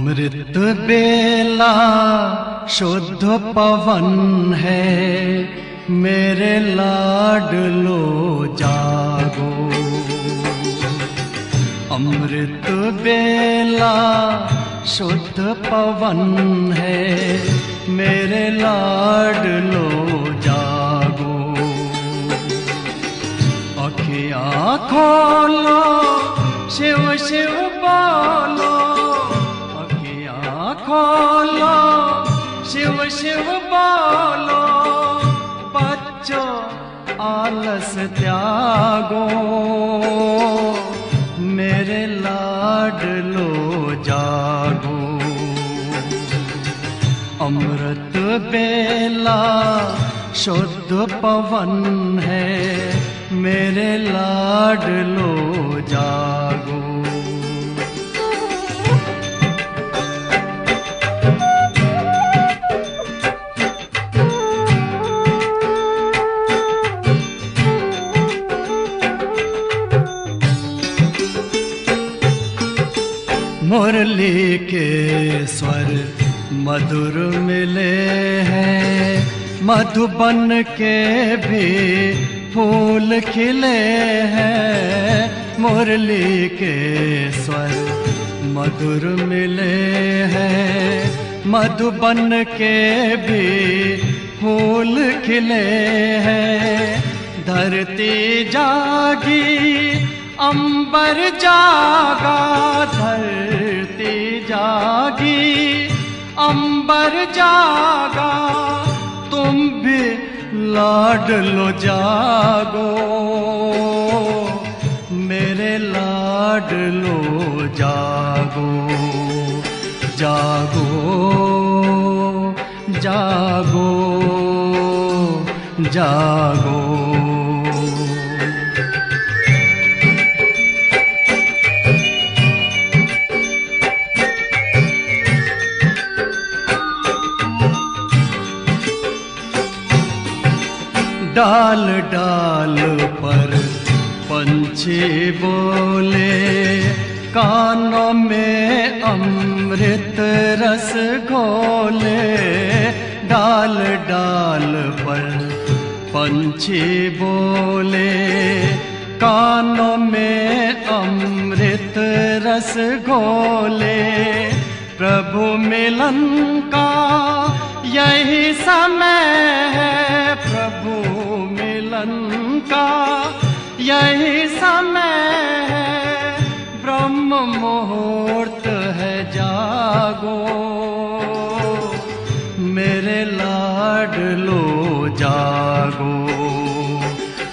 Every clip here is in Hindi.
अमृत बेला शुद्ध पवन है, मेरे लाडलो जागो। अमृत बेला शुद्ध पवन है, मेरे लाडलो जागो। अखियाँ खोलो, शिव शिव बोलो, अखियाँ खोलो, शिव शिव बोलो। बच्चों आलस त्यागो, मेरे लाडलो जागो। अमृत बेला शुद्ध पवन है, मेरे लाडलो जागो। मुरली के स्वर मधुर मिले हैं, मधुबन के भी फूल खिले हैं। मुरली के स्वर मधुर मिले हैं, मधुबन के भी फूल खिले हैं। धरती जागी, अंबर जागा, धरती जागी, अंबर जागा। तुम भी लाडलो जागो, मेरे लाडलो जागो। जागो जागो जागो। डाल डाल पर पंछी बोले, कानों में अमृत रस घोले। डाल डाल पर पंछी बोले, कानों में अमृत रस घोले। प्रभु मिलन का यही समय है, प्रभु मिलन का यही समय है। ब्रह्म मुहूर्त है, जागो, मेरे लाडलो जागो।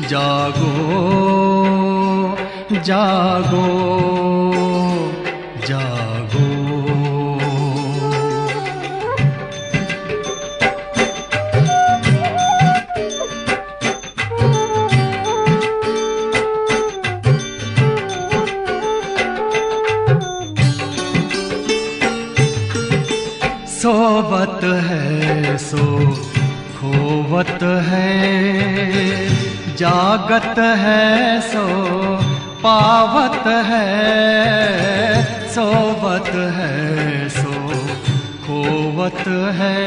जागो जागो जागो। सोवत है सो खोवत है, जागत है सो पावत है। सोवत है सो खोवत है,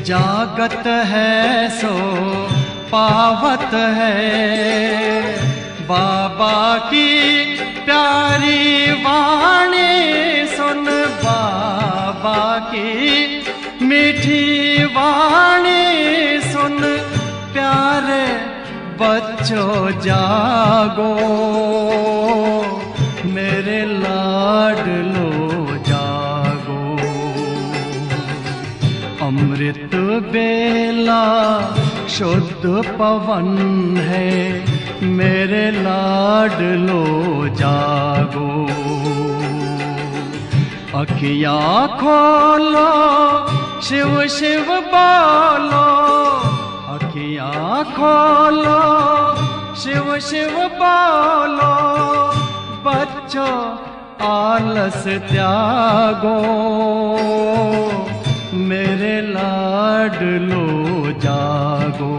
जागत है सो पावत है। बाबा की प्यारी वाणी सुन, बाबा की मीठी वाणी सुन। प्यारे बच्चों जागो, मेरे लाडलो जागो। अमृत बेला शुद्ध पवन है, मेरे लाडलो जागो। अखियाँ खोलो, शिव शिव बोलो, अखियाँ खोलो, शिव शिव बोलो। बच्चों आलस त्यागो, मेरे लाडलो जागो।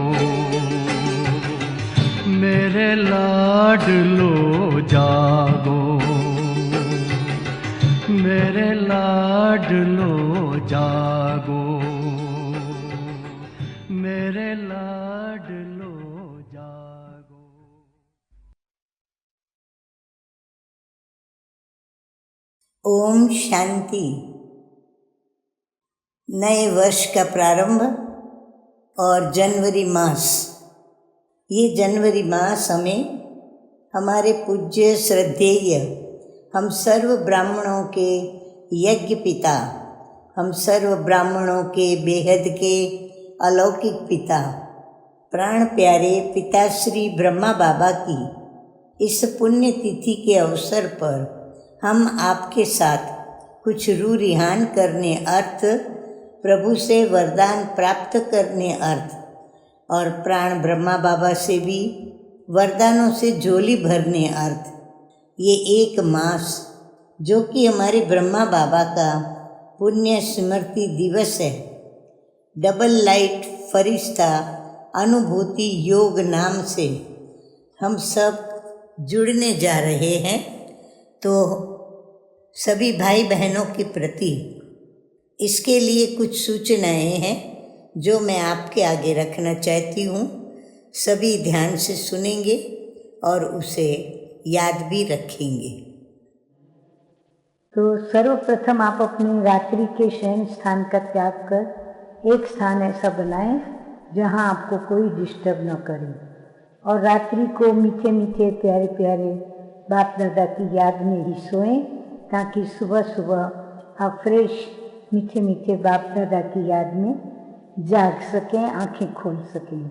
मेरे लाडलो जागो, मेरे लाडलो जागो, मेरे लाडलो जागो। ओम शांति। नए वर्ष का प्रारंभ और जनवरी मास। ये जनवरी मास हमें हमारे पूज्य श्रद्धेय, हम सर्व ब्राह्मणों के यज्ञ पिता, हम सर्व ब्राह्मणों के बेहद के अलौकिक पिता, प्राण प्यारे पिताश्री ब्रह्मा बाबा की इस पुण्य तिथि के अवसर पर हम आपके साथ कुछ रूह रिहान करने अर्थ, प्रभु से वरदान प्राप्त करने अर्थ और प्राण ब्रह्मा बाबा से भी वरदानों से झोली भरने अर्थ ये एक मास, जो कि हमारे ब्रह्मा बाबा का पुण्य स्मृति दिवस है, डबल लाइट फरिश्ता अनुभूति योग नाम से हम सब जुड़ने जा रहे हैं। तो सभी भाई बहनों के प्रति इसके लिए कुछ सूचनाएं हैं जो मैं आपके आगे रखना चाहती हूँ। सभी ध्यान से सुनेंगे और उसे याद भी रखेंगे। तो सर्वप्रथम आप अपनी रात्रि के शयन स्थान का त्याग कर एक स्थान ऐसा बनाएं जहां आपको कोई डिस्टर्ब न करे, और रात्रि को मीठे मीठे प्यारे प्यारे बाप दादा की याद में ही सोएं, ताकि सुबह सुबह आप फ्रेश मीठे मीठे बाप दादा की याद में जाग सकें, आंखें खोल सकें।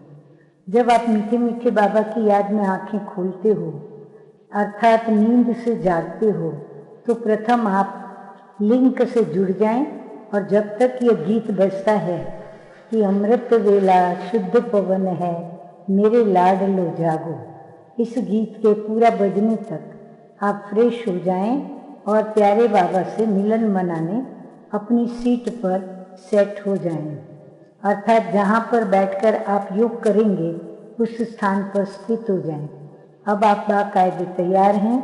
जब आप मीठे मीठे बाबा की याद में आंखें खोलते हो, अर्थात नींद से जागते हो, तो प्रथम आप लिंक से जुड़ जाएं, और जब तक ये गीत बजता है कि अमृत वेला शुद्ध पवन है मेरे लाडलो जागो, इस गीत के पूरा बजने तक आप फ्रेश हो जाएं और प्यारे बाबा से मिलन मनाने अपनी सीट पर सेट हो जाएं, अर्थात जहाँ पर बैठकर आप योग करेंगे उस स्थान पर स्थित हो जाएं। अब आप बाकायदे तैयार हैं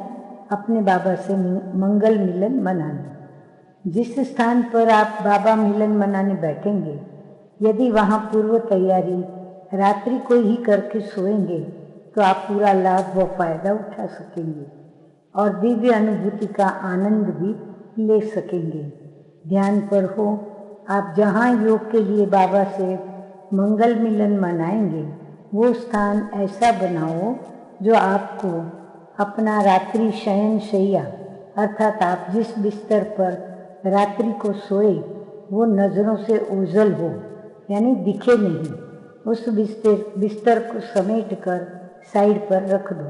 अपने बाबा से मंगल मिलन मनाने। जिस स्थान पर आप बाबा मिलन मनाने बैठेंगे, यदि वहाँ पूर्व तैयारी रात्रि को ही करके सोएंगे तो आप पूरा लाभ व फायदा उठा सकेंगे और दिव्य अनुभूति का आनंद भी ले सकेंगे। ध्यान पर हो, आप जहाँ योग के लिए बाबा से मंगल मिलन मनाएंगे वो स्थान ऐसा बनाओ जो आपको अपना रात्रि शयन शैया, अर्थात आप जिस बिस्तर पर रात्रि को सोए वो नज़रों से ओझल हो, यानी दिखे नहीं। उस बिस्तर को समेट कर साइड पर रख दो।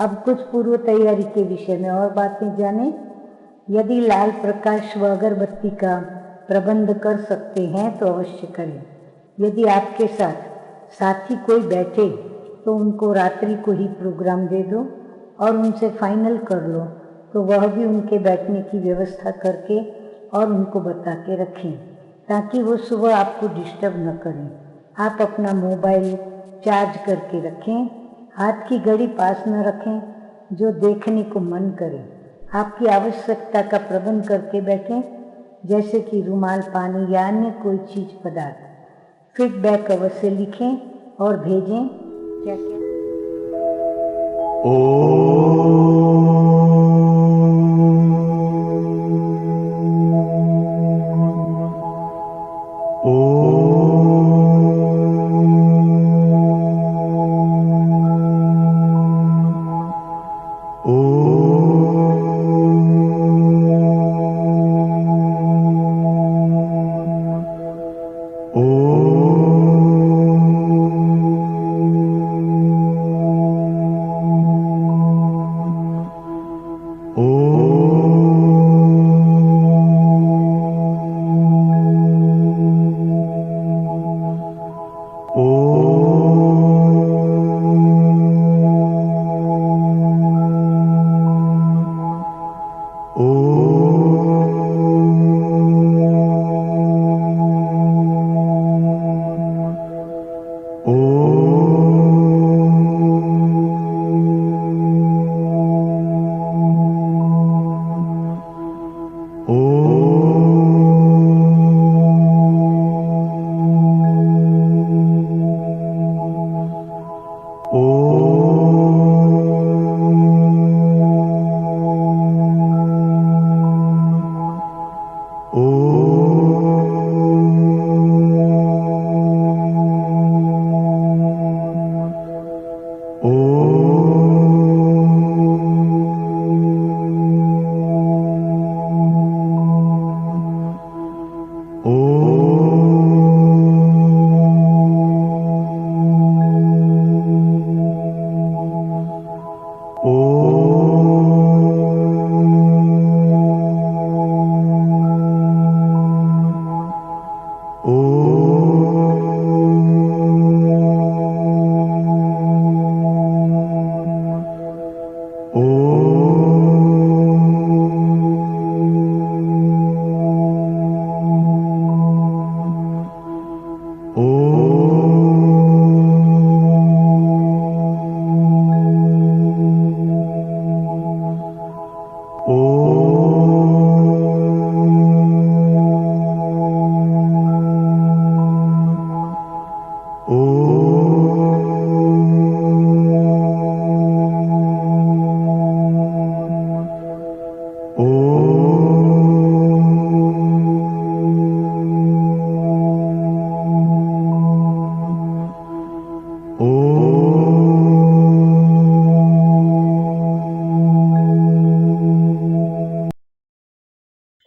अब कुछ पूर्व तैयारी के विषय में और बातें जानें। यदि लाल प्रकाश व अगरबत्ती का प्रबंध कर सकते हैं तो अवश्य करें। यदि आपके साथ साथी कोई बैठे तो उनको रात्रि को ही प्रोग्राम दे दो और उनसे फाइनल कर लो, तो वह भी उनके बैठने की व्यवस्था करके और उनको बता के रखें, ताकि वो सुबह आपको डिस्टर्ब न करें। आप अपना मोबाइल चार्ज करके रखें, हाथ की घड़ी पास न रखें जो देखने को मन करे। आपकी आवश्यकता का प्रबंध करके बैठें, जैसे कि रुमाल, पानी या अन्य कोई चीज़ पदार्थ। फीडबैक अवश्य लिखें और भेजें। क्या क्या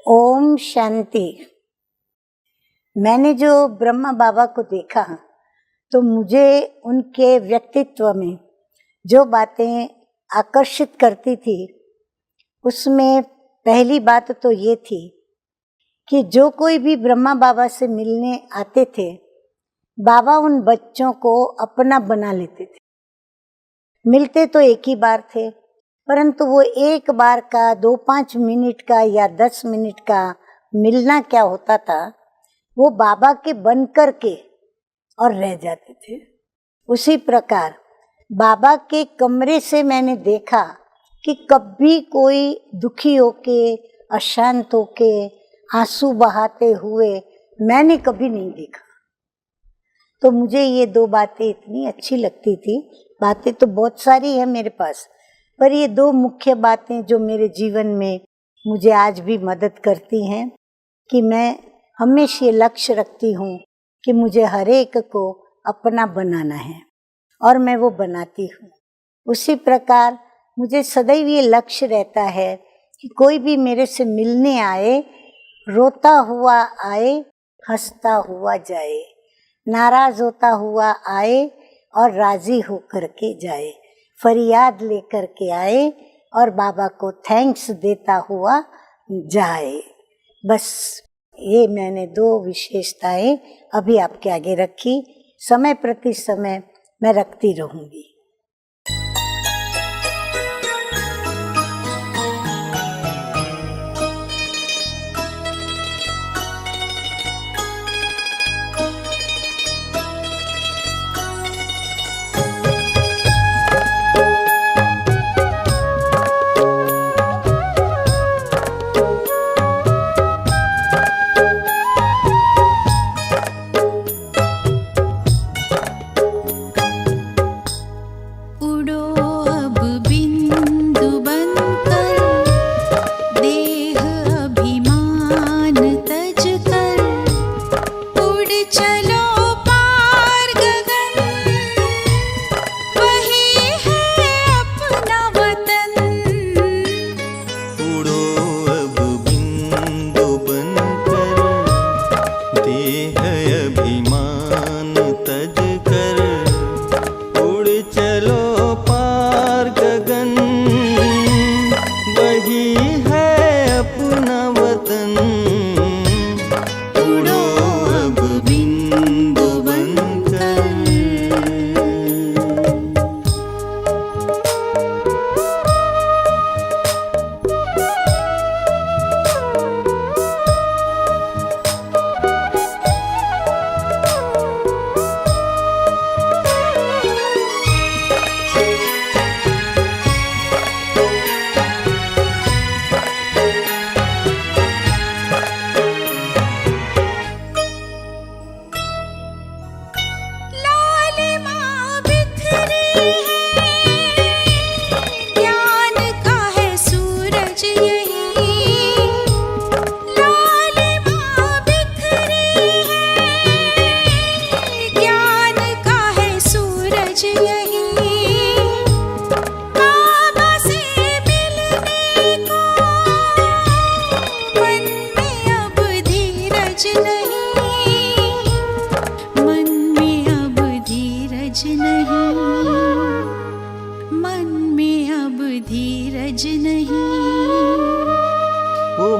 ओम शांति। मैंने जो ब्रह्मा बाबा को देखा तो मुझे उनके व्यक्तित्व में जो बातें आकर्षित करती थी उसमें पहली बात तो ये थी कि जो कोई भी ब्रह्मा बाबा से मिलने आते थे बाबा उन बच्चों को अपना बना लेते थे। मिलते तो एक ही बार थे परंतु वो एक बार का 2-5 मिनट का या 10 मिनट का मिलना क्या होता था, वो बाबा के बन कर के और रह जाते थे। उसी प्रकार बाबा के कमरे से मैंने देखा कि कभी कोई दुखी होके अशांत होके आंसू बहाते हुए मैंने कभी नहीं देखा। तो मुझे ये 2 बातें इतनी अच्छी लगती थी। बातें तो बहुत सारी है मेरे पास, पर ये 2 मुख्य बातें जो मेरे जीवन में मुझे आज भी मदद करती हैं कि मैं हमेशा ये लक्ष्य रखती हूँ कि मुझे हर एक को अपना बनाना है और मैं वो बनाती हूँ। उसी प्रकार मुझे सदैव ये लक्ष्य रहता है कि कोई भी मेरे से मिलने आए, रोता हुआ आए, हंसता हुआ जाए, नाराज होता हुआ आए और राजी होकर के जाए, फरियाद लेकर के आए और बाबा को थैंक्स देता हुआ जाए। बस ये मैंने 2 विशेषताएं अभी आपके आगे रखी, समय प्रति समय मैं रखती रहूंगी।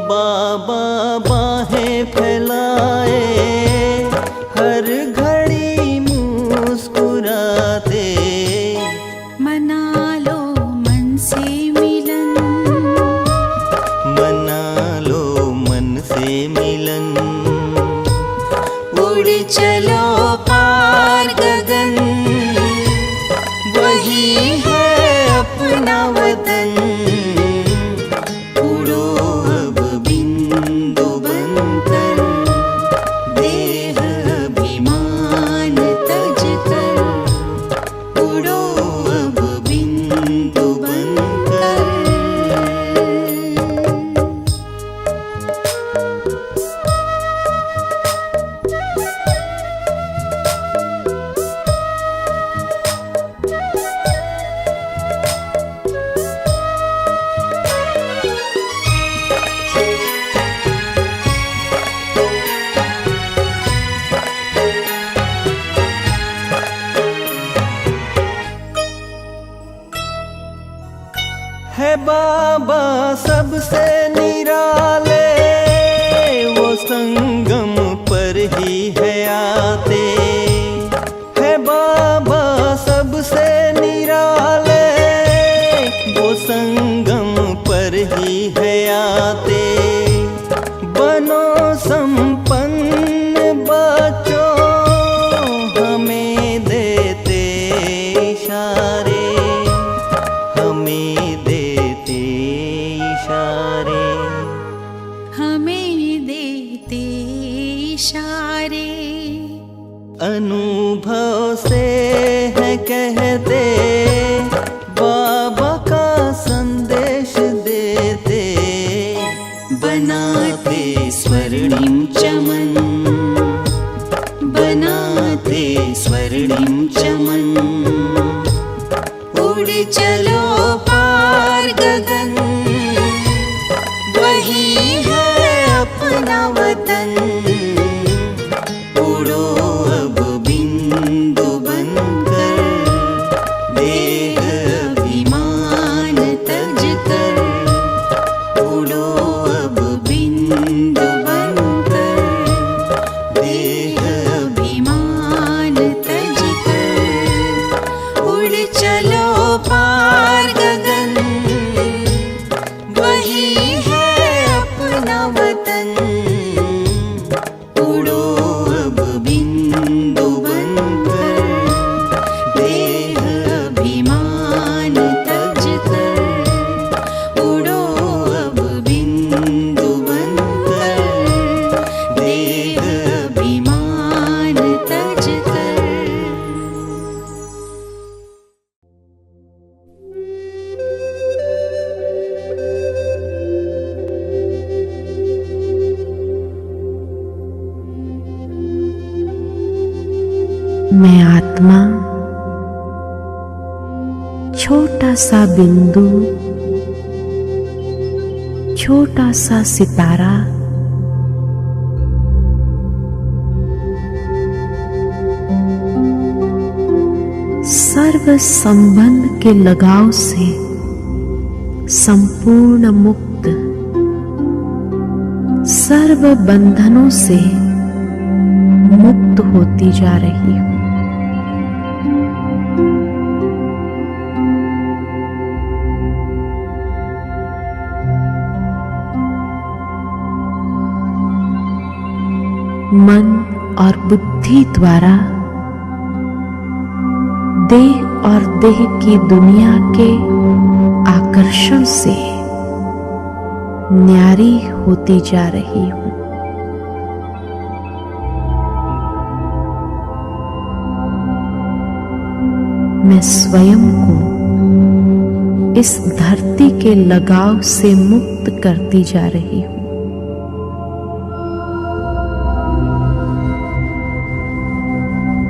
बाबा बाहें फैलाए, हर घड़ी मुस्कुराते, मना लो मन से मिलन, मना लो मन से मिलन, उड़ चलो बाबा सबसे निराले, वो संगम पर ही है आते। है बाबा सबसे निराले, वो संगम पर ही है आते। बनो संपन्न बच्चों, हमें देते इशारे, हमें देते इशारे, हमें देते इशारे। अनुभव से है कहते, बाबा का संदेश देते। बनाते स्वर्णिम चमन, बनाते स्वर्णिम चमन। उड़ चलो पार गगन, वही है अपना वतन। उड़ो अब बिंदु बनकर, देह अभिमान तज कर। उड़ो अब बिंदु बनकर, देह अभिमान तज कर। उड़ चलो पार गगन, वही है अपना वतन। उड़ो अब बिंदु बनकर, देह अभिमान तज कर। उड़ो अब बिंदु बनकर, देह अभिमान तज कर। मैं आत्मा, छोटा सा बिंदु, छोटा सा सितारा, सर्व संबंध के लगाव से संपूर्ण मुक्त, सर्व बंधनों से मुक्त होती जा रही हूं। मन और बुद्धि द्वारा देह और देह की दुनिया के आकर्षण से न्यारी होती जा रही हूं। मैं स्वयं को इस धरती के लगाव से मुक्त करती जा रही हूं।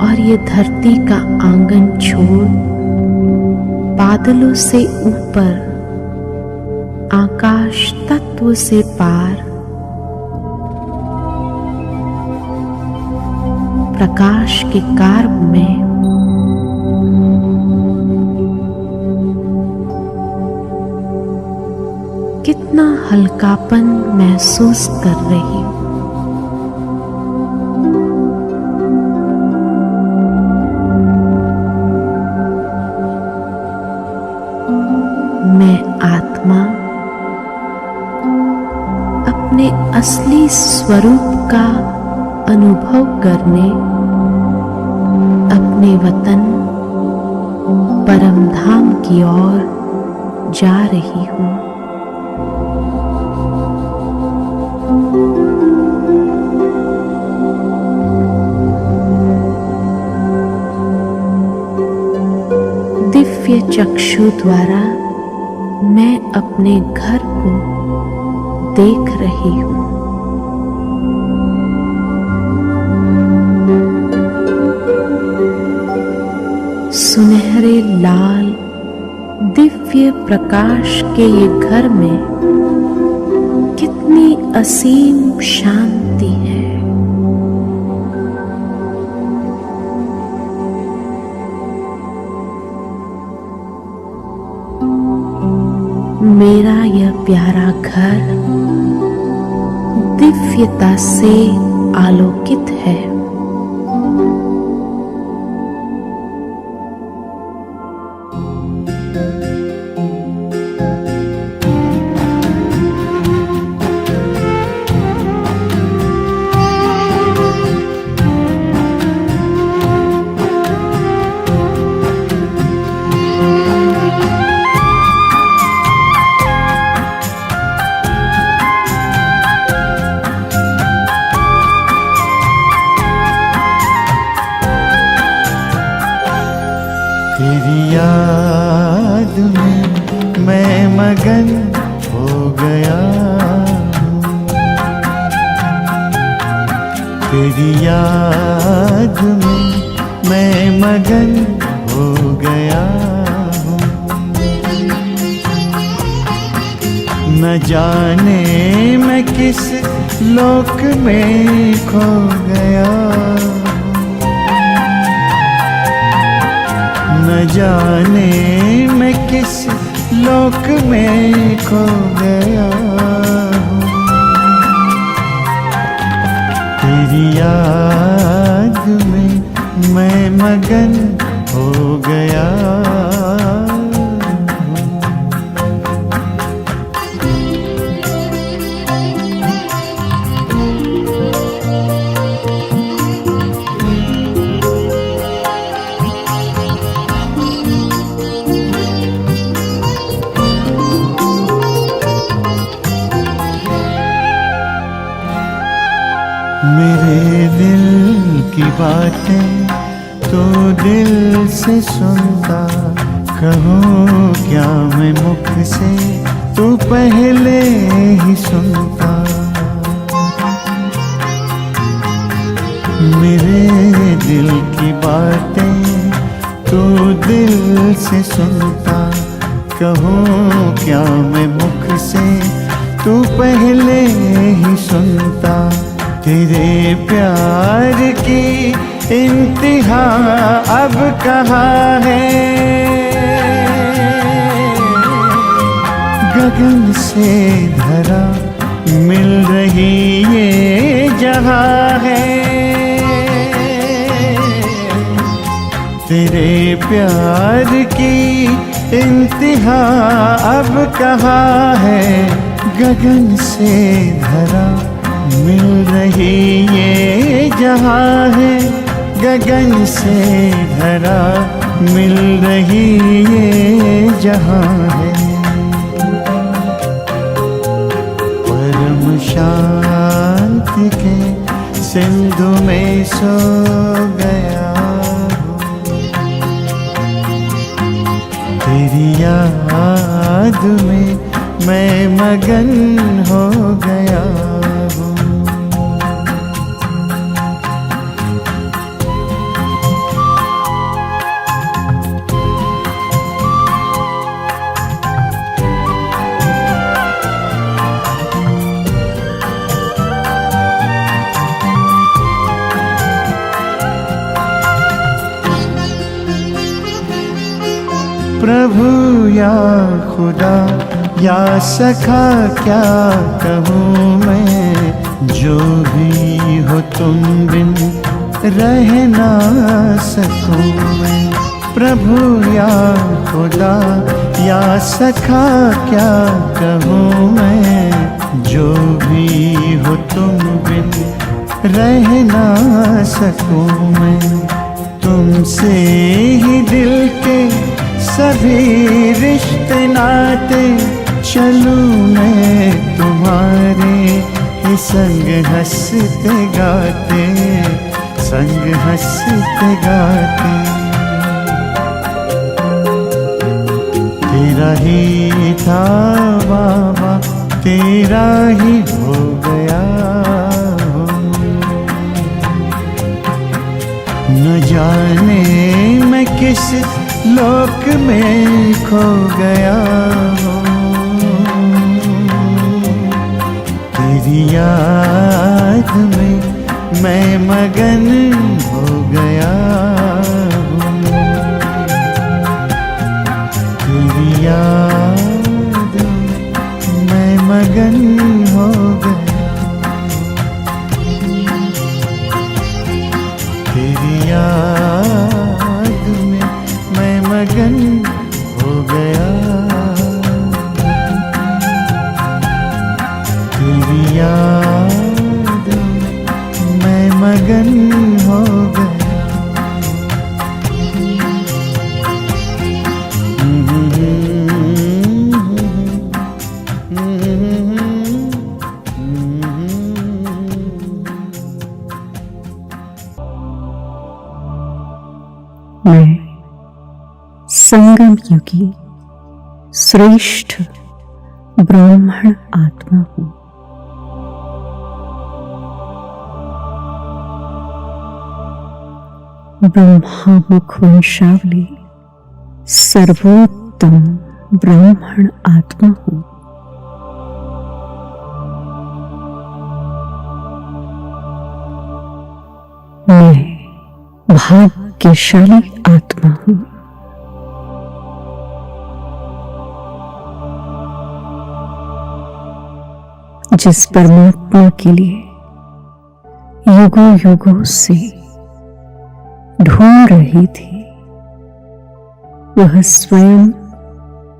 और ये धरती का आंगन छोड़ बादलों से ऊपर, आकाश तत्व से पार, प्रकाश के कार्य में कितना हल्कापन महसूस कर रही हूं। मैं आत्मा अपने असली स्वरूप का अनुभव करने अपने वतन परमधाम की ओर जा रही हूं। दिव्य चक्षु द्वारा मैं अपने घर को देख रही हूं। सुनहरे लाल दिव्य प्रकाश के ये घर में कितनी असीम शांति है। मेरा यह प्यारा घर दिव्यता से आलोकित है। तेरी याद में मैं मगन हो गया हूँ। तेरी याद में मैं मगन हो गया हूँ। न जाने मैं किस लोक में खो गया, न जाने मैं किस लोक में खो गया हूँ। तेरी याद में मैं मगन हो गया हूँ। मेरे दिल की बातें तो दिल से सुनता, कहूँ क्या मैं मुख से तो पहले ही सुनता। मेरे दिल की बातें तो दिल से सुनता, कहूँ क्या मैं मुख से तो पहले ही सुनता। तेरे प्यार की इंतहा अब कहाँ है, गगन से धरा मिल रही ये जहाँ है। तेरे प्यार की इंतहा अब कहाँ है, गगन से धरा मिल रही ये जहाँ है। गगन से धरा मिल रही ये जहाँ है। परम शांति के सिंधु में सो गया हूँ। तेरी याद में मैं मगन हो गया हूँ। प्रभु या खुदा या सखा क्या कहूँ मैं, जो भी हो तुम बिन रह ना सकूँ मैं। प्रभु या खुदा या सखा क्या कहूँ मैं, जो भी हो तुम बिन रह ना सकूँ मैं। तुमसे ही दिल के सभी रिश्ते नाते चलूं मैं तुम्हारे ही संग हंसते गाते, संग हंसते गाते। तेरा ही था बाबा, तेरा ही हो गया हूँ। न जाने मैं किस लोक में खो गया हूँ। तेरी याद में मैं मगन हो गया हूँ। तेरी याद मैं संगम युगी श्रेष्ठ ब्राह्मण आत्मा हूं। ब्रह्मा मुख वंशावली सर्वोत्तम ब्राह्मण आत्मा हूं। मैं भाग्यशाली आत्मा हूं। जिस परमात्मा के लिए युगों युगों से ढूंढ रही थी, वह स्वयं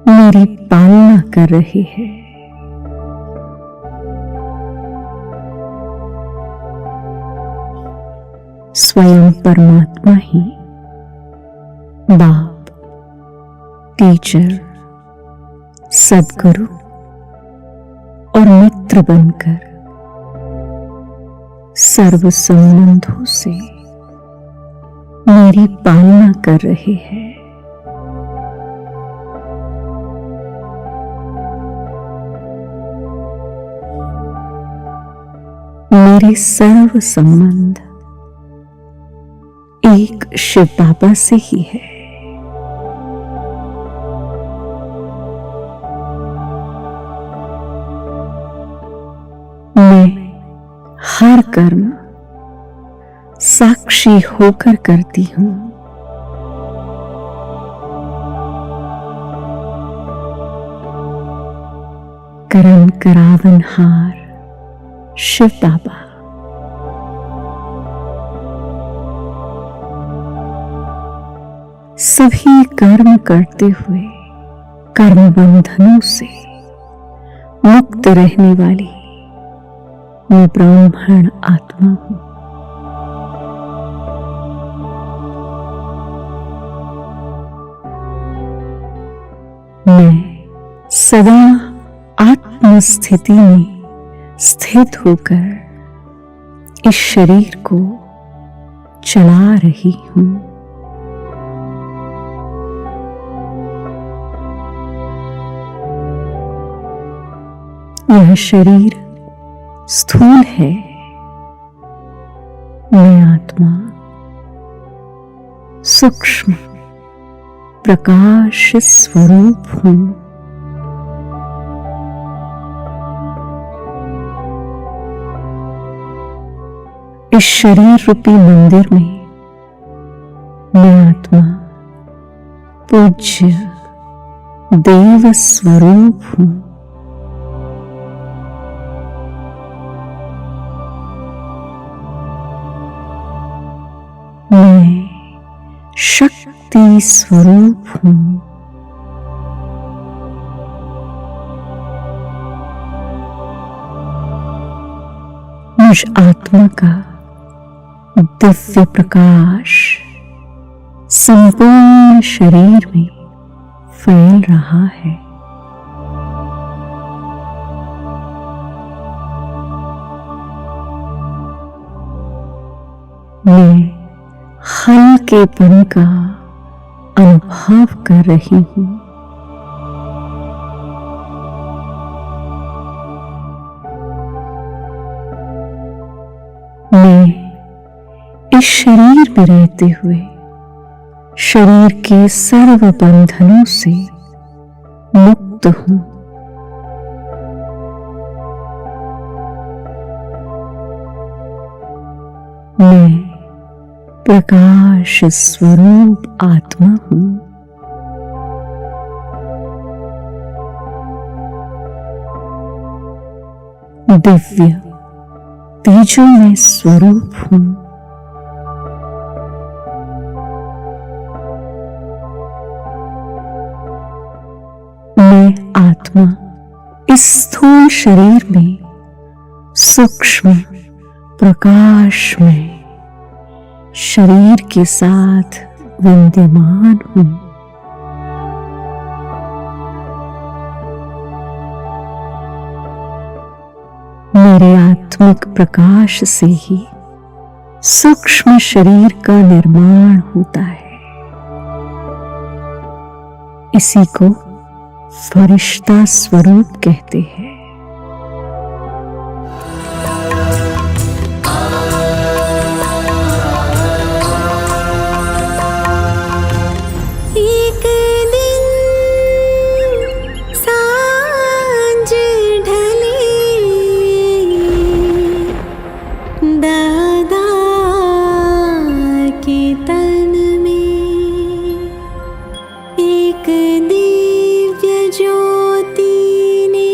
मेरी पालना कर रही है। स्वयं परमात्मा ही बाप, टीचर, सद्गुरु और मित्र बनकर सर्व संबंधों से मेरी पालना कर रहे हैं। मेरे सर्व संबंध एक शिव बाबा से ही है। मैं हर कर्म साक्षी होकर करती हूं। करण करावनहार शिव बाबा। सभी कर्म करते हुए कर्म बंधनों से मुक्त रहने वाली मैं ब्राह्मण आत्मा हूं। मैं सदा आत्म स्थिति में स्थित होकर इस शरीर को चला रही हूं। यह शरीर स्थूल है, मैं आत्मा सूक्ष्म प्रकाश स्वरूप हूं। इस शरीर रूपी मंदिर में मैं आत्मा पूज्य देव स्वरूप हूं। मैं शक्ति स्वरूप हूं। मुझ आत्मा का दिव्य प्रकाश संपूर्ण शरीर में फैल रहा है। मैं हल्केपन का अनुभव कर रही हूं। मैं इस शरीर में रहते हुए शरीर के सर्व बंधनों से मुक्त हूं। मैं प्रकाश स्वरूप आत्मा हूं। दिव्य तेजोमय स्वरूप हूं। मैं आत्मा इस स्थूल शरीर में सूक्ष्म प्रकाश में शरीर के साथ विद्यमान हूं। मेरे आत्मिक प्रकाश से ही सूक्ष्म शरीर का निर्माण होता है। इसी को फरिश्ता स्वरूप कहते हैं। एक दिन सांझ ढली, दादा के तन में एक दिव्य ज्योति ने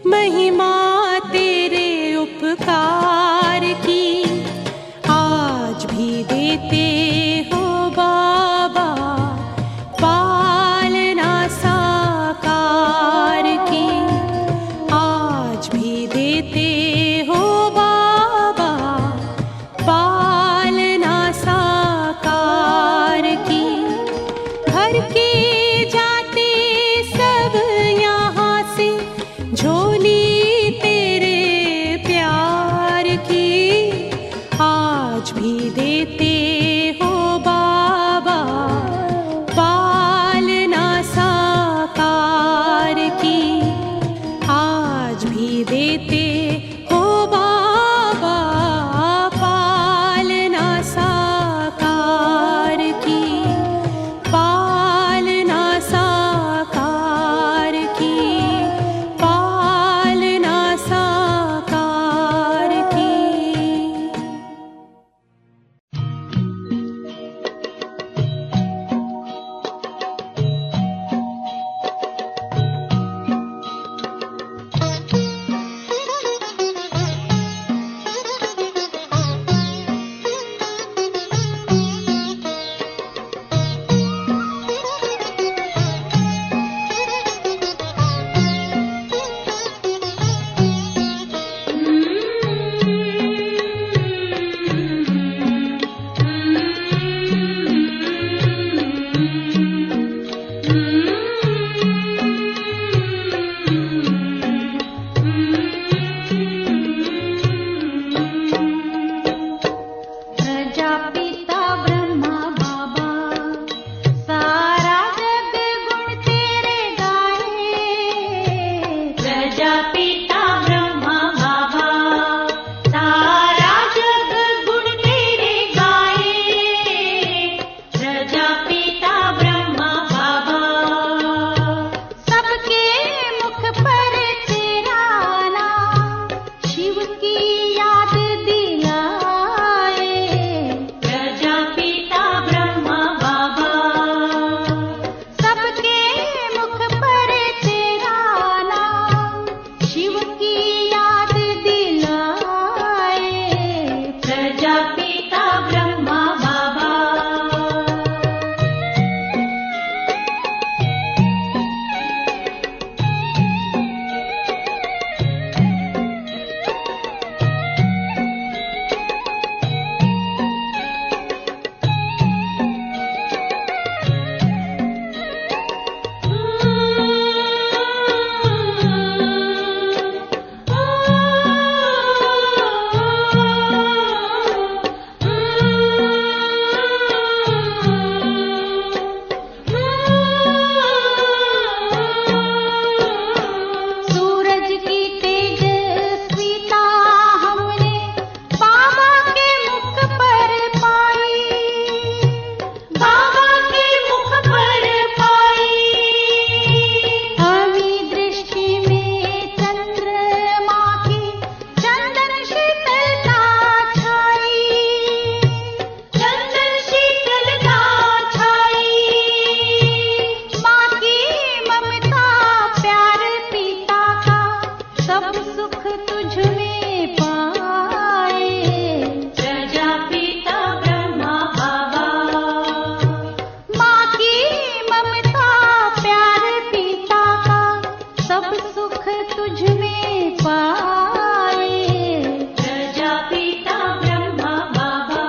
महिमा तेरे उपकार की आज भी देते हो बाबा, पालना साकार की आज भी देते हो बाबा, पालना साकार की। घर के जाते सब यहाँ से झोली तेरे प्यार की आज भी देते हो बाबा, पालना साकार की आज भी देते हो बाबा, पालना साकार की पालना साकार की पालना साकार की। प्रजापिता ब्रह्मा बाबा सारा जग गुण तेरे गाए। प्रजापिता ब्रह्मा बाबा सारा जग गुण तेरे गाए। प्रजापिता ब्रह्मा बाबा सबके मुख पर तेरा नाम शिव की याद दिलाए। प्रजापिता ब्रह्मा बाबा सबके मुख पर तेरा नाम शिव की याद दिलाए। प्रजापिता ब्रह्मा बाबा सूरज की तेजस्विता हमने बाबा के मुख पर पाई। बाबा के मुख पर पाई। हमी दृष्टि में चंद्रमा की चंदन शीतलता छाई। चंदन शीतलता छाई। माँ की ममता प्यार पिता का सब सुख तुझ में पाए। प्रजापिता ब्रह्मा बाबा माँ की ममता प्यार पिता का सब सुख तुझ में पाए। प्रजापिता ब्रह्मा बाबा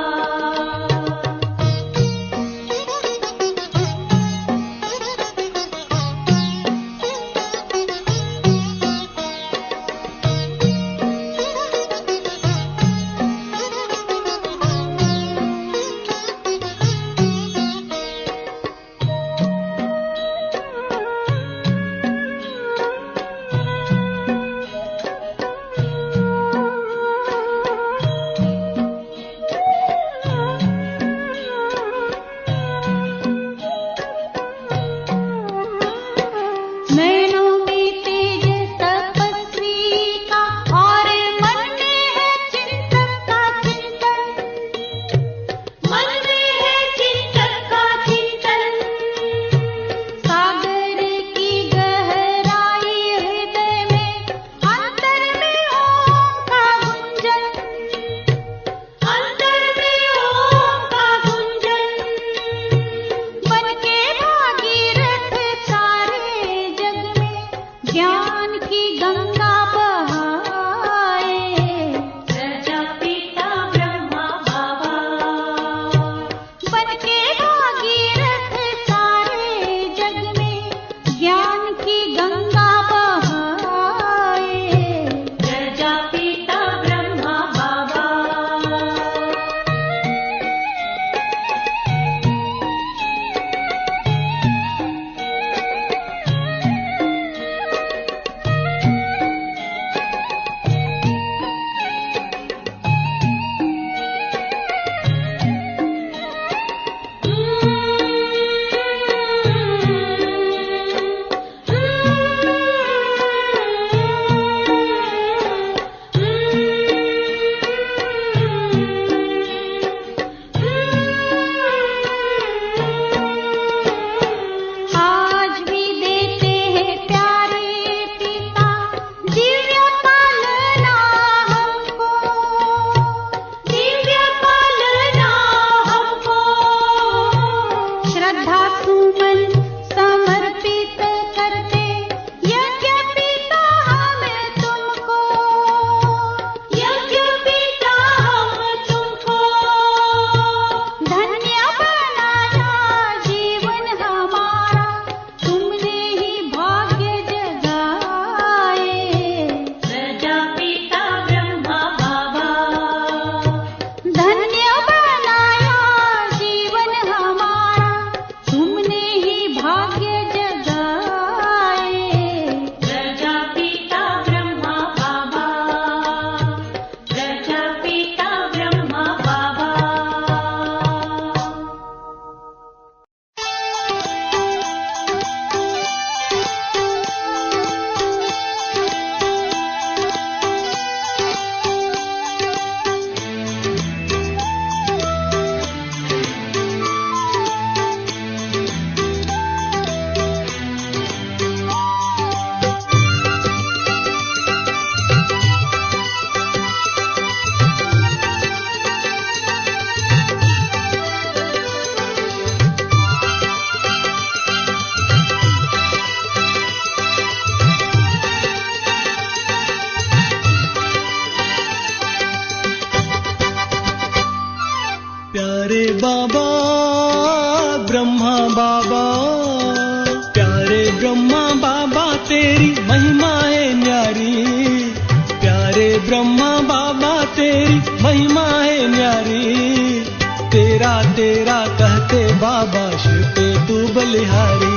बलिहारी।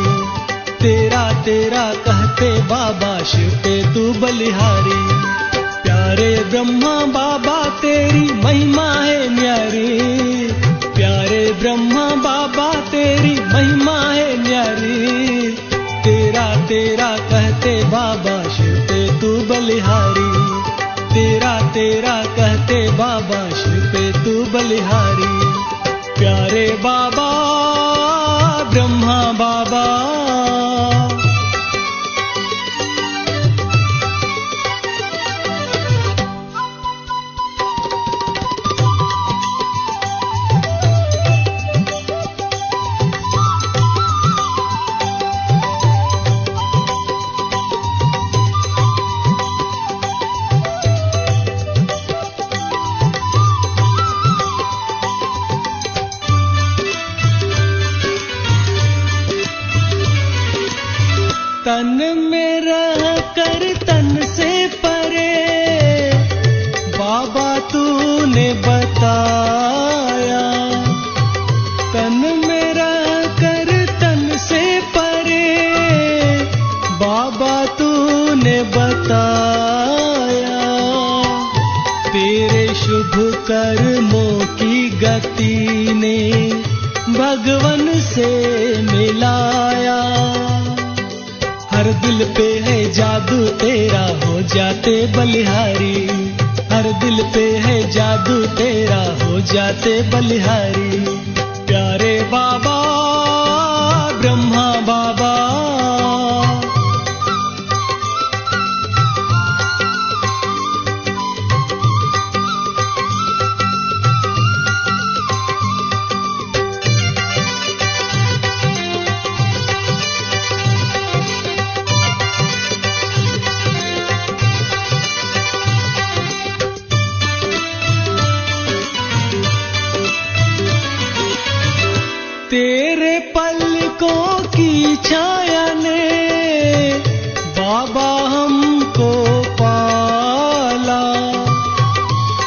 तेरा तेरा कहते बाबा शिव पे तू बलिहारी। प्यारे ब्रह्मा बाबा तेरी महिमा है न्यारी। प्यारे ब्रह्मा बाबा तेरी महिमा है न्यारी। तेरा तेरा कहते बाबा शिव पे तू बलिहारी। तेरा तेरा कहते बाबा शिव पे तू बलिहारी। प्यारे बाबा ब्रह्मा बाबा। तन में रह कर तन से परे बाबा तूने बताया। तन में रह कर तन से परे बाबा तूने बताया। तेरे शुभ कर्मों की गति ने भगवन से मिलाया। हर दिल पे है जादू तेरा हो जाते बलिहारी। हर दिल पे है जादू तेरा हो जाते बलिहारी। प्यारे बाबा ब्रह्मा बाबा। तेरे पलकों की छाया ने बाबा हमको पाला।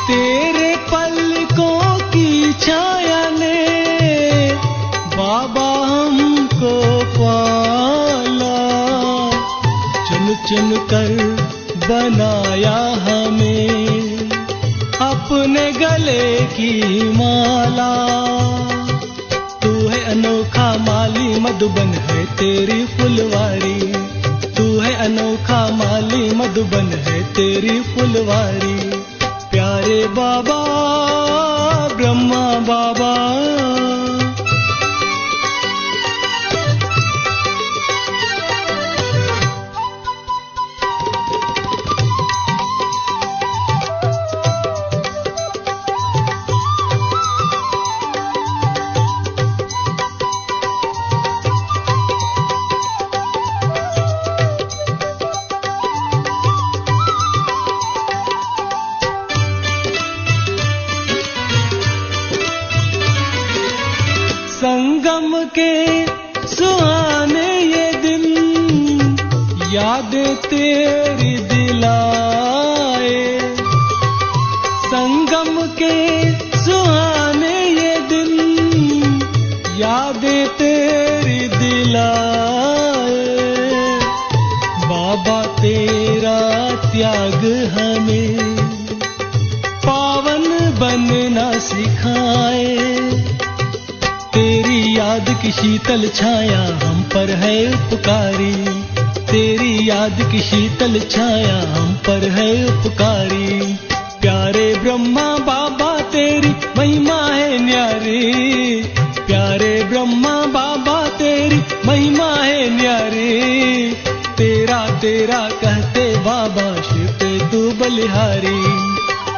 तेरे पलकों की छाया ने बाबा हमको पाला। चुन चुन कर बनाया हमें अपने गले की माला। अनोखा माली मधुबन है तेरी फुलवारी। तू है अनोखा माली मधुबन है तेरी फुलवारी। प्यारे बाबा ब्रह्मा बाबा। संगम के सुहाने ये दिन यादें तेरी दिलाए। संगम के सुहाने ये दिन यादें तेरी दिलाए। बाबा तेरा त्याग हमें पावन बनना सिखाए। तेरी याद की शीतल छाया हम पर है उपकारी। तेरी याद की शीतल छाया हम पर है उपकारी। प्यारे ब्रह्मा बाबा तेरी महिमा है न्यारी। प्यारे ब्रह्मा बाबा तेरी महिमा है न्यारी। तेरा तेरा कहते बाबा शिव पे तू बलिहारी।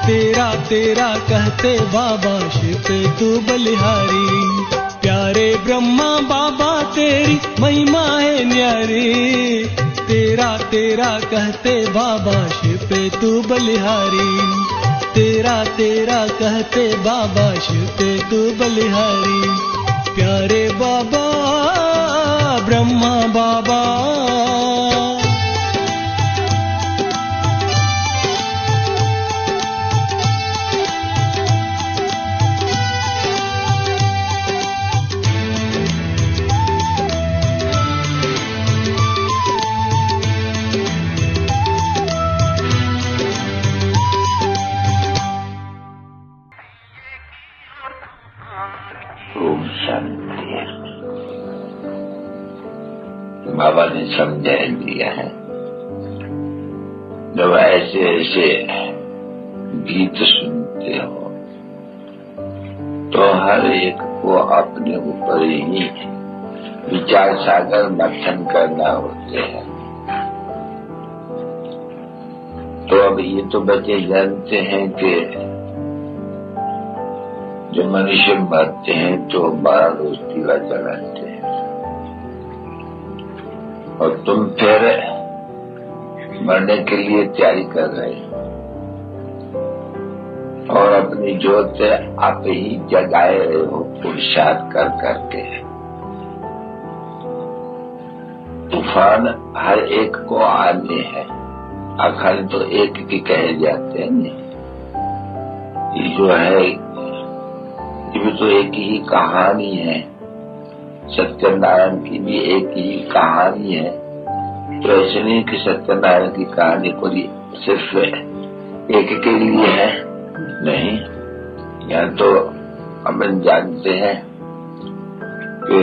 तेरा तेरा कहते बाबा शिव पे तू बलिहारी। प्यारे ब्रह्मा बाबा तेरी महिमा है न्यारी। तेरा तेरा कहते बाबा शिव पे तू बलिहारी। तेरा तेरा कहते बाबा शिव पे तू बलिहारी। प्यारे बाबा ब्रह्मा बाबा। समझा दिया है। जब ऐसे ऐसे गीत सुनते हो तो हर एक को अपने ऊपर ही विचार सागर मंथन करना होते हैं। तो अब ये तो बच्चे जानते हैं कि जो मनुष्य मरते हैं तो 12 रोज दीवा जलाते हैं, और तुम फिर मरने के लिए तैयारी कर रहे हो और अपनी जोत आप ही जगाए रहे हो पुरुषार्थ कर करके। तूफान हर एक को आने हैं, अखंड तो एक की कहे जाते हैं नहीं। ये जो है ये भी तो एक ही कहानी है, सत्यनारायण की भी एक ही कहानी है। तो ऐसे नहीं कि सत्यनारायण की कहानी कोई सिर्फ एक के लिए है, नहीं। यहाँ तो हम जानते हैं कि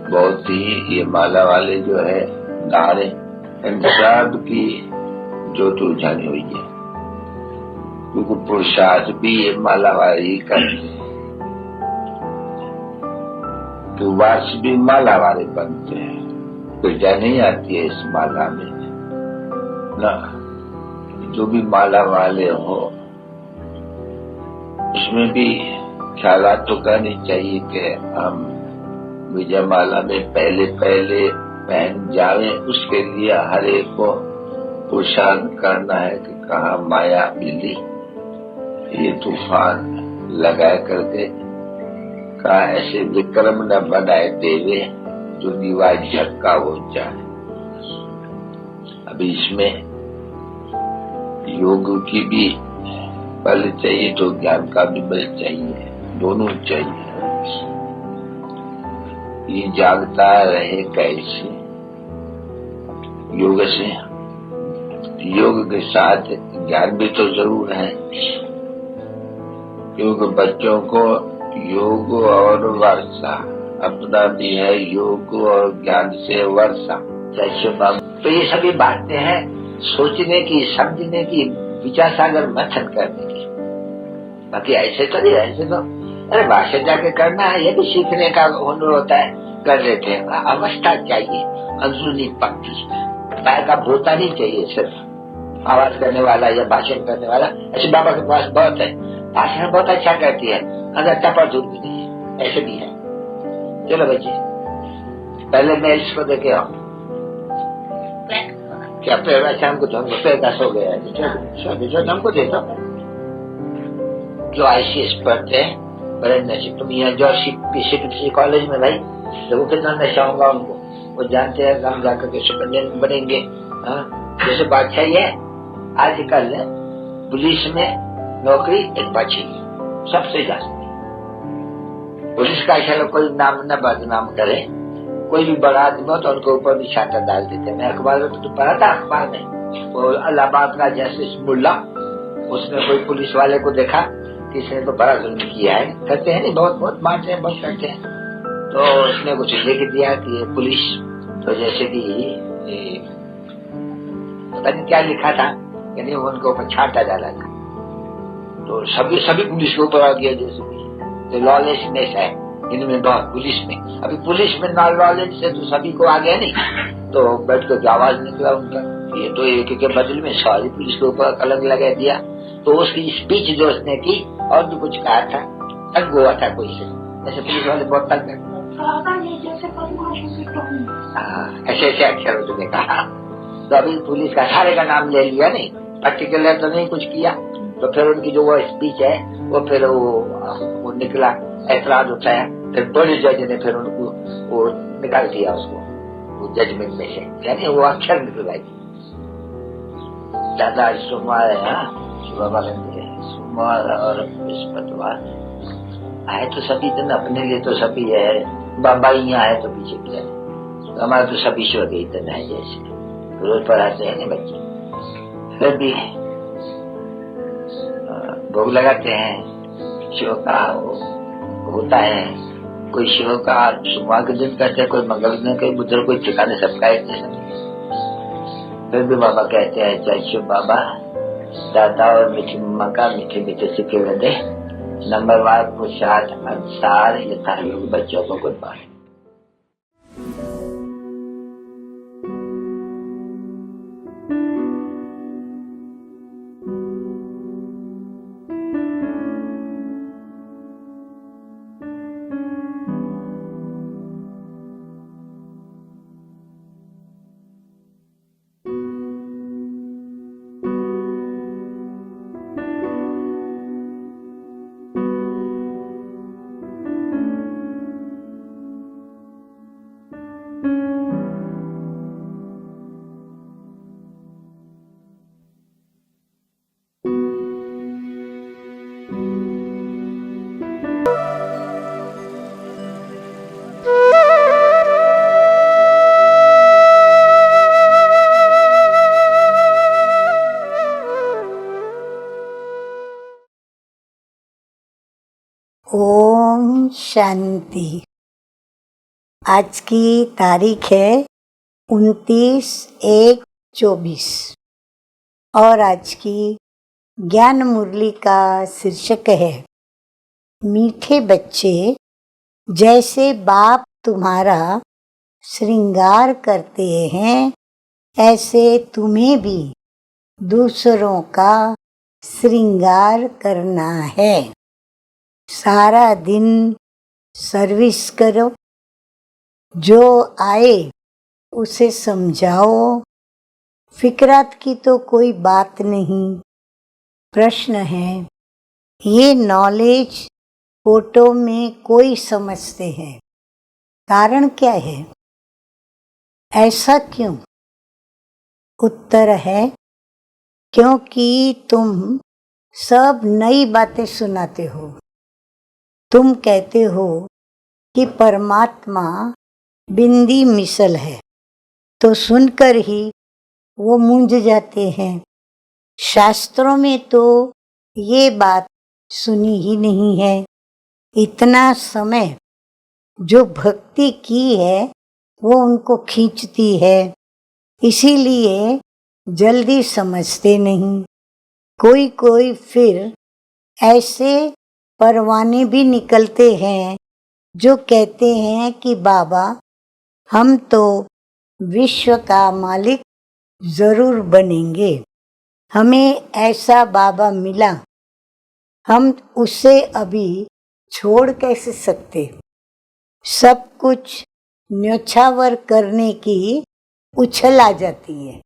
बहुत ही ये माला वाले जो है नारे इन सब की ज्योत उलझानी हुई है, क्योंकि पुरुषार्थ भी ये माला वाले ही करते हैं, तो वार्ष भी माला वाले बनते हैं। ऊर्जा नहीं आती है इस माला में ना। जो भी माला वाले हो उसमें भी ख्यालात तो करनी चाहिए कि हम विजय माला में पहले पहले पहन जावे। उसके लिए हर एक को पुरुषार्थ करना है कि कहाँ माया मिली ये तूफान लगा करके, कहा ऐसे विक्रम न बनाए देवे जो दीवार झटका हो जाए। अभी इसमें योग की भी बल चाहिए तो ज्ञान का भी बल चाहिए, दोनों चाहिए। ये जागता रहे कैसे योग से, योग के साथ ज्ञान भी तो जरूर है। योग बच्चों को योग और वर्षा अपना भी है, योग और ज्ञान से वर्षा। तो ये सभी बातें हैं सोचने की, समझने की, विचार सागर मंथन करने की। बाकी ऐसे तो नहीं, ऐसे तो अरे भाषण जाके करना है, ये भी सीखने का हुनर होता है, कर लेते हैं। अवस्था चाहिए, अंदरूनी पक्ति, पैर का भूता नहीं चाहिए सिर्फ आवाज करने वाला या भाषण करने वाला। ऐसे बाबा के पास बहुत है, भाषण बहुत अच्छा करती है, अगर टपर दूर भी नहीं है, ऐसे भी है। चलो बच्चे पहले मैं इसको देखे आओ क्या पैर शाम को तो हमको पैर का सो गया है, जो हमको देता जो ICS पढ़ते हैं बड़े नशे। तुम यहाँ जो किसी कॉलेज में भाई देखो कितना नशा होगा उनको, वो जानते हैं हम जाकर के सुपरडेंट बनेंगे। जैसे बादशाह है आजकल पुलिस में नौकरी एक बची सबसे ज्यादा। पुलिस का चलो कोई नाम न बदनाम करे, कोई भी बड़ा आदमी हो तो उनके ऊपर भी छाता डाल देते। मैं अखबार में तो पढ़ा था, अखबार में वो इलाहाबाद का जस्टिस मुल्ला, उसने कोई पुलिस वाले को देखा कि इसने तो बड़ा जुल्म किया है, करते हैं नहीं, बहुत बहुत मारते हैं, बहुत करते हैं। तो उसने कुछ लिख दिया कि पुलिस तो जैसे कि पता नहीं क्या लिखा था, यानी उनके ऊपर छाता डाला था। तो सभी पुलिस के ऊपर आ गया, जैसे कि लॉलेसनेस है इनमें बहुत पुलिस में। अभी पुलिस में नॉन लॉलेस से तो सभी को आ गया नहीं, तो बैठ कर आवाज निकला उनका, ये तो एक के बदले में सारी पुलिस के ऊपर कलंक लगा दिया। तो उसकी स्पीच जो उसने की और भी कुछ कहा था, तंग हुआ था कोई से, ऐसे पुलिस वाले बहुत तंग है। ऐसे ऐसे अक्षर उसने कहा। तो अभी पुलिस का सारे का नाम ले लिया, नहीं पर्टिकुलर तो नहीं कुछ किया। तो फिर उनकी जो वो स्पीच है वो फिर वो निकला, ऐतराज उठाया, फिर बड़े जज ने फिर उनको वो निकाल दिया उसको वो जजमेंट में से, यानी वो अक्षर निकलाई। दादा सोमवार है, बाबा सोमवार और बृहस्पतिवार आए तो सभी दिन अपने लिए तो सभी है, बाबा यहाँ आए तो पीछे भी है, तो हमारा तो सभी स्वर्गीय दिन है। जैसे रोज पढ़ाते हैं ना बच्चे, फिर भी भोग लगाते हैं, शिव का होता है कोई शिव का सोमवार के दिन करते हैं, कोई मंगल के दिन, कोई बुधवार, कोई ठिकाने सबका एक जैसा नहीं। फिर भी बाबा कहते हैं जय शिव बाबा, दादा और मीठी मम्मा का मीठे मीठे सिक्के दे, नंबरवार पुरुषार्थ अनुसार यथायोग्य बच्चों को गुड बाय। ओम शांति। आज की तारीख है 29/1/24 और आज की ज्ञान मुरली का शीर्षक है मीठे बच्चे, जैसे बाप तुम्हारा श्रृंगार करते हैं ऐसे तुम्हें भी दूसरों का श्रृंगार करना है। सारा दिन सर्विस करो, जो आए उसे समझाओ। फिक्रात की तो कोई बात नहीं। प्रश्न है, ये नॉलेज फोटो में कोई समझते हैं, कारण क्या है, ऐसा क्यों? उत्तर है, क्योंकि तुम सब नई बातें सुनाते हो। तुम कहते हो कि परमात्मा बिंदी मिसल है, तो सुनकर ही वो मूंझ जाते हैं। शास्त्रों में तो ये बात सुनी ही नहीं है। इतना समय जो भक्ति की है वो उनको खींचती है, इसीलिए जल्दी समझते नहीं। कोई कोई फिर ऐसे परवाने भी निकलते हैं जो कहते हैं कि बाबा हम तो विश्व का मालिक जरूर बनेंगे, हमें ऐसा बाबा मिला, हम उसे अभी छोड़ कैसे सकते। सब कुछ न्योछावर करने की उछल आ जाती है।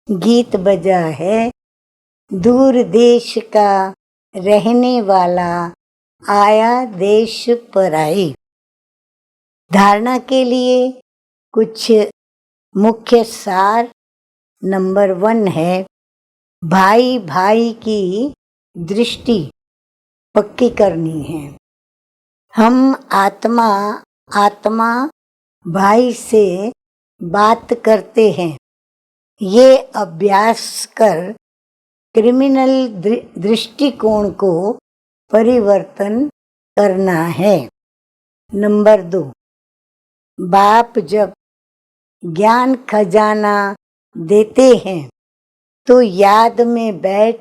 गीत बजा है, दूर देश का रहने वाला आया देश पर आई। धारणा के लिए कुछ मुख्य सार। नंबर 1 है, भाई भाई की दृष्टि पक्की करनी है। हम आत्मा आत्मा भाई से बात करते हैं। ये अभ्यास कर क्रिमिनल दृष्टिकोण को परिवर्तन करना है। नंबर 2, बाप जब ज्ञान खजाना देते हैं तो याद में बैठ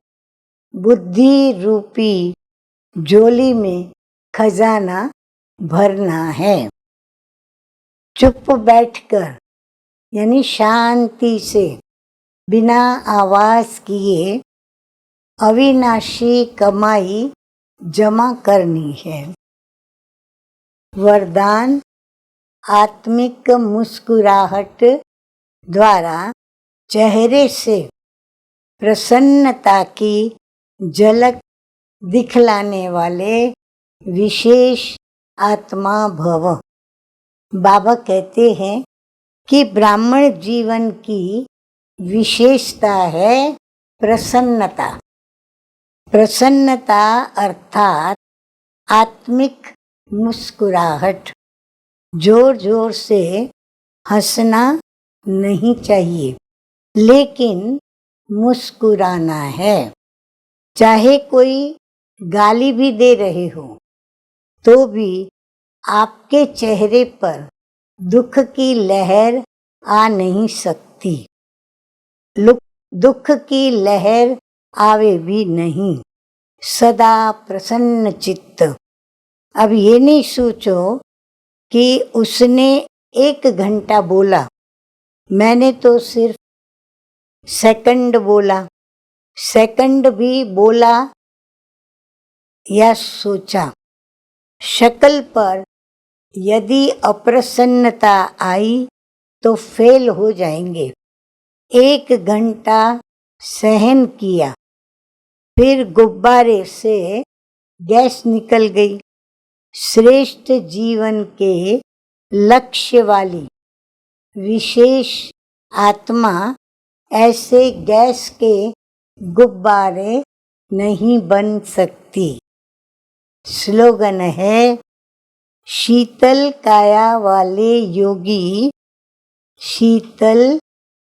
बुद्धि रूपी झोली में खजाना भरना है। चुप बैठकर यानी शांति से बिना आवाज किए अविनाशी कमाई जमा करनी है। वरदान, आत्मिक मुस्कुराहट द्वारा चेहरे से प्रसन्नता की झलक दिखलाने वाले विशेष आत्मा भव। बाबा कहते हैं कि ब्राह्मण जीवन की विशेषता है प्रसन्नता। प्रसन्नता अर्थात आत्मिक मुस्कुराहट। जोर जोर से हंसना नहीं चाहिए, लेकिन मुस्कुराना है। चाहे कोई गाली भी दे रहे हो तो भी आपके चेहरे पर दुख की लहर आ नहीं सकती। दुख की लहर आवे भी नहीं। सदा प्रसन्न चित्त। अब ये नहीं सोचो कि उसने 1 घंटा बोला, मैंने तो सिर्फ सेकंड बोला। सेकंड भी बोला या सोचा। शक्ल पर यदि अप्रसन्नता आई तो फेल हो जाएंगे। 1 घंटा सहन किया, फिर गुब्बारे से गैस निकल गई। श्रेष्ठ जीवन के लक्ष्य वाली विशेष आत्मा ऐसे गैस के गुब्बारे नहीं बन सकती। स्लोगन है, शीतल काया वाले योगी, शीतल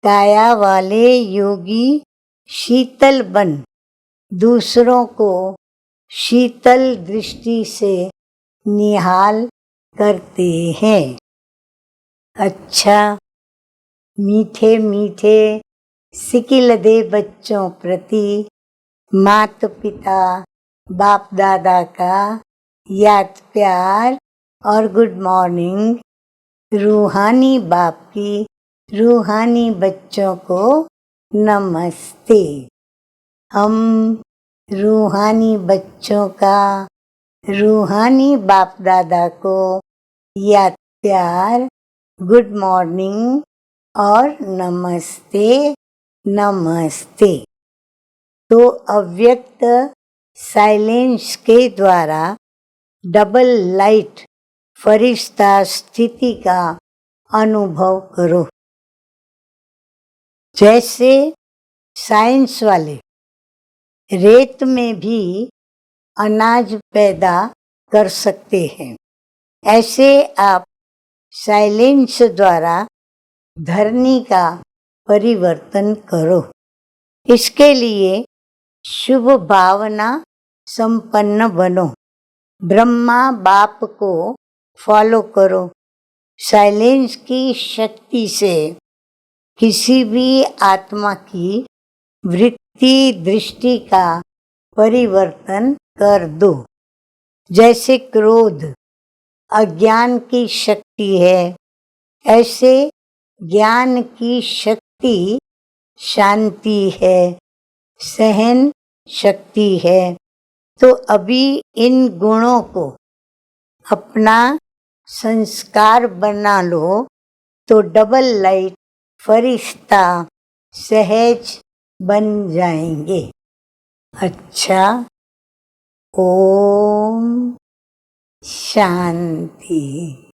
काया वाले योगी शीतल बन दूसरों को शीतल दृष्टि से निहाल करते हैं। अच्छा, मीठे मीठे सिकिल दे बच्चों प्रति माता पिता बाप दादा का याद प्यार और गुड मॉर्निंग। रूहानी बाप की रूहानी बच्चों को नमस्ते। हम रूहानी बच्चों का रूहानी बाप दादा को याद प्यार, गुड मॉर्निंग और नमस्ते नमस्ते। तो अव्यक्त साइलेंस के द्वारा डबल लाइट फरिश्ता स्थिति का अनुभव करो। जैसे साइंस वाले रेत में भी अनाज पैदा कर सकते हैं, ऐसे आप साइलेंस द्वारा धरनी का परिवर्तन करो। इसके लिए शुभ भावना संपन्न बनो। ब्रह्मा बाप को फॉलो करो। साइलेंस की शक्ति से किसी भी आत्मा की वृत्ति दृष्टि का परिवर्तन कर दो। जैसे क्रोध अज्ञान की शक्ति है, ऐसे ज्ञान की शक्ति शांति है, सहन शक्ति है। तो अभी इन गुणों को अपना संस्कार बना लो तो डबल लाइट फरिश्ता सहज बन जाएंगे। अच्छा, ओम शांति।